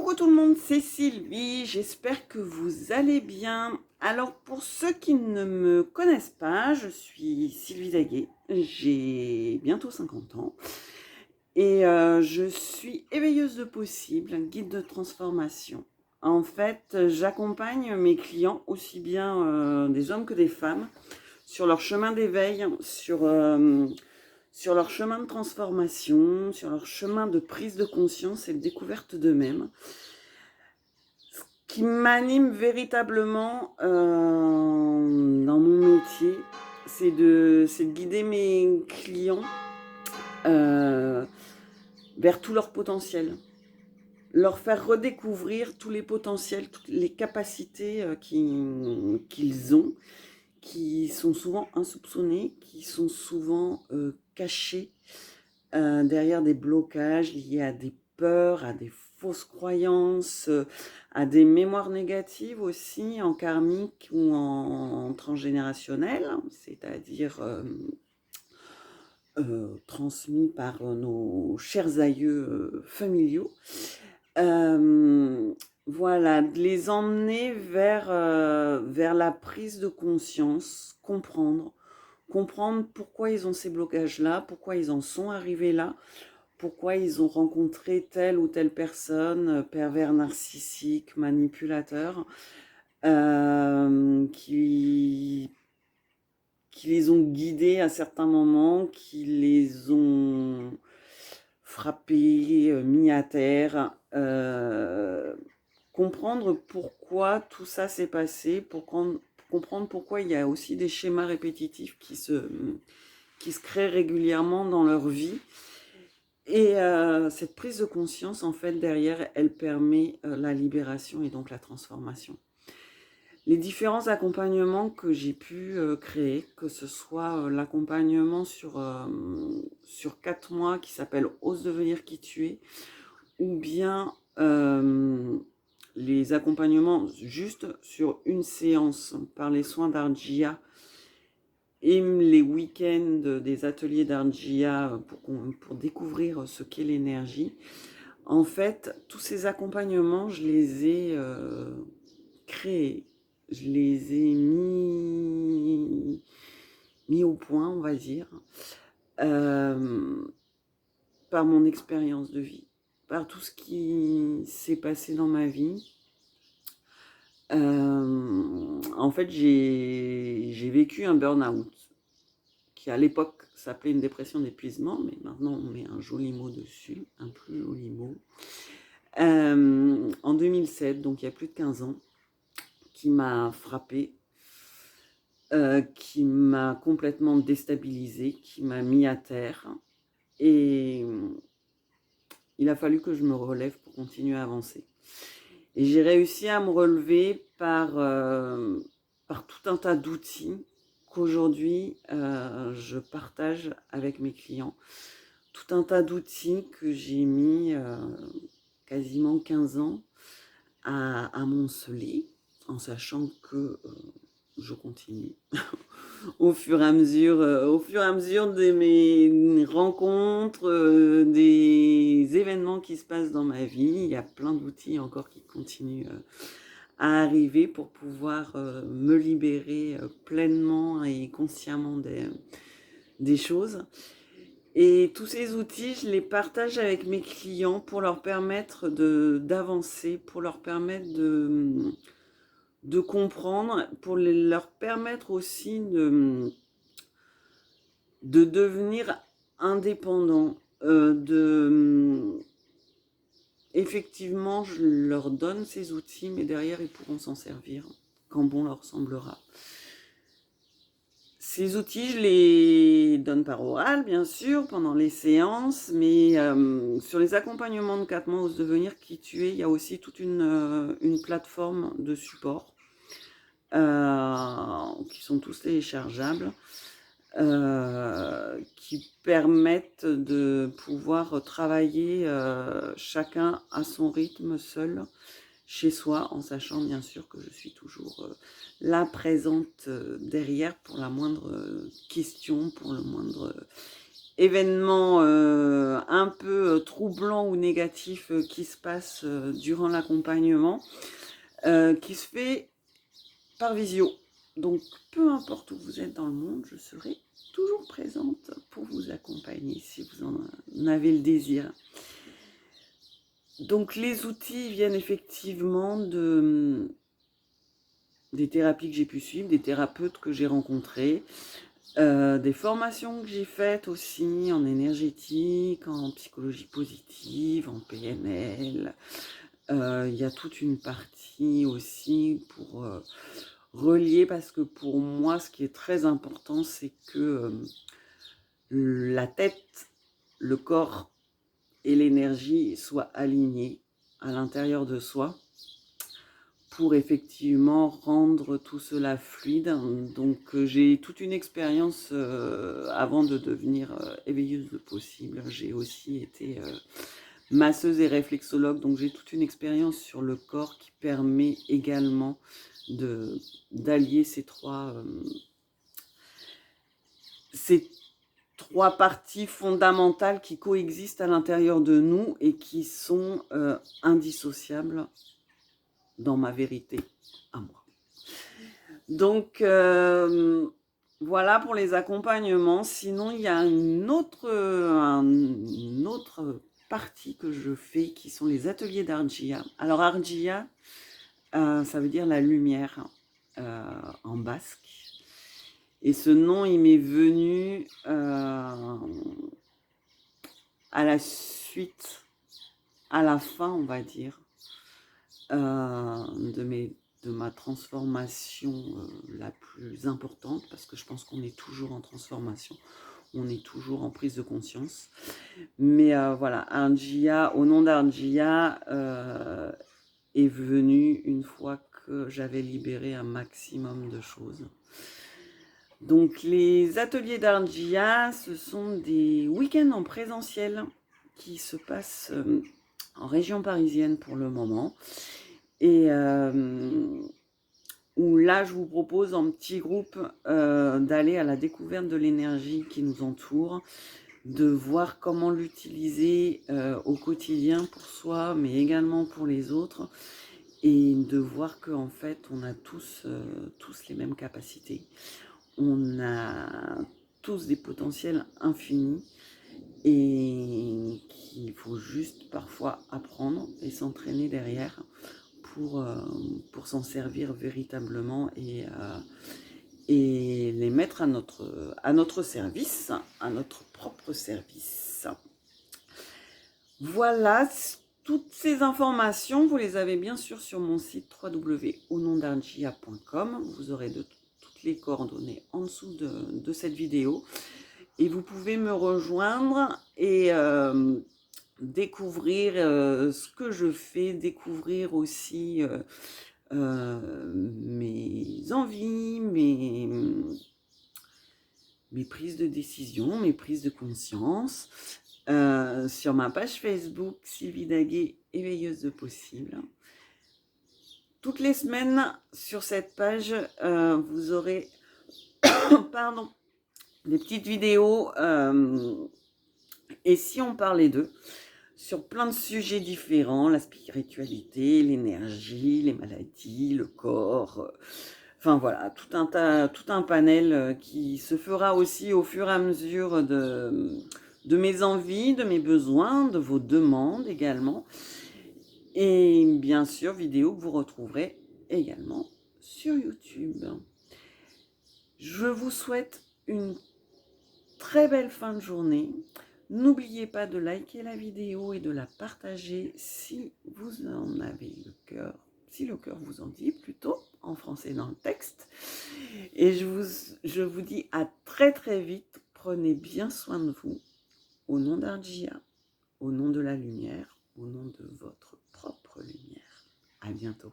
Coucou tout le monde, c'est Sylvie, j'espère que vous allez bien. Alors pour ceux qui ne me connaissent pas, je suis Sylvie Daguet, j'ai bientôt 50 ans et je suis éveilleuse de possible, un guide de transformation. En fait, j'accompagne mes clients, aussi bien des hommes que des femmes, sur leur chemin d'éveil, sur leur chemin de transformation, sur leur chemin de prise de conscience et de découverte d'eux-mêmes. Ce qui m'anime véritablement dans mon métier, c'est de guider mes clients euh, vers tout leur potentiel. Leur faire redécouvrir tous les potentiels, toutes les capacités qu'ils ont, qui sont souvent insoupçonnés, qui sont souvent cachés derrière des blocages liés à des peurs, à des fausses croyances, à des mémoires négatives aussi en karmique ou en transgénérationnel, c'est-à-dire transmis par nos chers aïeux familiaux. Voilà, de les emmener vers la prise de conscience, comprendre pourquoi ils ont ces blocages-là, pourquoi ils en sont arrivés là, pourquoi ils ont rencontré telle ou telle personne, pervers narcissique, manipulateur, qui les ont guidés à certains moments, qui les ont frappés, mis à terre. Comprendre pourquoi tout ça s'est passé, comprendre pourquoi il y a aussi des schémas répétitifs qui se créent régulièrement dans leur vie. Et cette prise de conscience, en fait, derrière, elle permet la libération et donc la transformation. Les différents accompagnements que j'ai pu créer, que ce soit l'accompagnement sur 4 mois qui s'appelle « Ose devenir qui tu es », ou bien les accompagnements juste sur une séance par les soins d'Argia et les week-ends des ateliers d'Argia pour découvrir ce qu'est l'énergie. En fait, tous ces accompagnements, je les ai créés, je les ai mis au point, on va dire, par mon expérience de vie, par tout ce qui s'est passé dans ma vie. En fait, j'ai vécu un burn-out qui à l'époque s'appelait une dépression d'épuisement, mais maintenant on met un joli mot dessus, un plus joli mot. En 2007, donc il y a plus de 15 ans, qui m'a frappée, qui m'a complètement déstabilisée, qui m'a mis à terre. Et il a fallu que je me relève pour continuer à avancer. Et j'ai réussi à me relever par tout un tas d'outils qu'aujourd'hui je partage avec mes clients. Tout un tas d'outils que j'ai mis quasiment 15 ans à amonceler, en sachant que je continue. Au fur et à mesure de mes rencontres, des événements qui se passent dans ma vie, il y a plein d'outils encore qui continuent à arriver pour pouvoir me libérer pleinement et consciemment des choses. Et tous ces outils, je les partage avec mes clients pour leur permettre d'avancer, pour leur permettre de comprendre, pour leur permettre aussi de devenir indépendants. Effectivement, je leur donne ces outils, mais derrière, ils pourront s'en servir quand bon leur semblera. Ces outils, je les donne par oral, bien sûr, pendant les séances, mais sur les accompagnements de 4 mois, Ose devenir qui tu es, il y a aussi toute une plateforme de support qui sont tous téléchargeables, qui permettent de pouvoir travailler chacun à son rythme seul, chez soi, en sachant bien sûr que je suis toujours là présente derrière pour la moindre question, pour le moindre événements un peu troublants ou négatifs qui se passent durant l'accompagnement, qui se fait par visio. Donc, peu importe où vous êtes dans le monde, je serai toujours présente pour vous accompagner si vous en avez le désir. Donc, les outils viennent effectivement des thérapies que j'ai pu suivre, des thérapeutes que j'ai rencontrés, des formations que j'ai faites aussi en énergétique, en psychologie positive, en PNL. Il y a toute une partie aussi pour relier, parce que pour moi, ce qui est très important, c'est que la tête, le corps et l'énergie soient alignés à l'intérieur de soi pour effectivement rendre tout cela fluide. Donc j'ai toute une expérience avant de devenir éveilleuse de possible. J'ai aussi été masseuse et réflexologue, donc j'ai toute une expérience sur le corps qui permet également d'allier ces trois parties fondamentales qui coexistent à l'intérieur de nous et qui sont indissociables dans ma vérité à moi. Donc voilà pour les accompagnements. Sinon, il y a une autre partie que je fais qui sont les ateliers d'Argia. Alors Argia, ça veut dire la lumière en basque. Et ce nom, il m'est venu à la suite, à la fin, on va dire, de ma transformation la plus importante, parce que je pense qu'on est toujours en transformation, on est toujours en prise de conscience. Mais voilà, Argia, au nom d'Argia, est venu une fois que j'avais libéré un maximum de choses. Donc les ateliers d'Argia, ce sont des week-ends en présentiel qui se passent en région parisienne pour le moment. Et où là, je vous propose en petit groupe d'aller à la découverte de l'énergie qui nous entoure, de voir comment l'utiliser au quotidien pour soi, mais également pour les autres, et de voir qu'en fait, on a tous les mêmes capacités. On a tous des potentiels infinis et qu'il faut juste parfois apprendre et s'entraîner derrière pour s'en servir véritablement et les mettre à notre service, à notre propre service. Voilà, toutes ces informations, vous les avez bien sûr sur mon site www.aunondargia.com. Vous aurez toutes les coordonnées en dessous de cette vidéo. Et vous pouvez me rejoindre et découvrir ce que je fais, découvrir aussi mes envies, mes prises de décision, mes prises de conscience. Sur ma page Facebook, Sylvie Daguet, éveilleuse de possible. Toutes les semaines, sur cette page, vous aurez pardon, des petites vidéos. Et si on parlait d'eux, sur plein de sujets différents, la spiritualité, l'énergie, les maladies, le corps, enfin voilà, tout un panel qui se fera aussi au fur et à mesure de mes envies, de mes besoins, de vos demandes également. Et bien sûr, vidéo que vous retrouverez également sur YouTube. Je vous souhaite une très belle fin de journée. N'oubliez pas de liker la vidéo et de la partager si vous en avez le cœur, si le cœur vous en dit plutôt, en français dans le texte. Et je vous dis à très très vite. Prenez bien soin de vous. Au nom d'Argia, au nom de la lumière, au nom de votre propre lumière. À bientôt.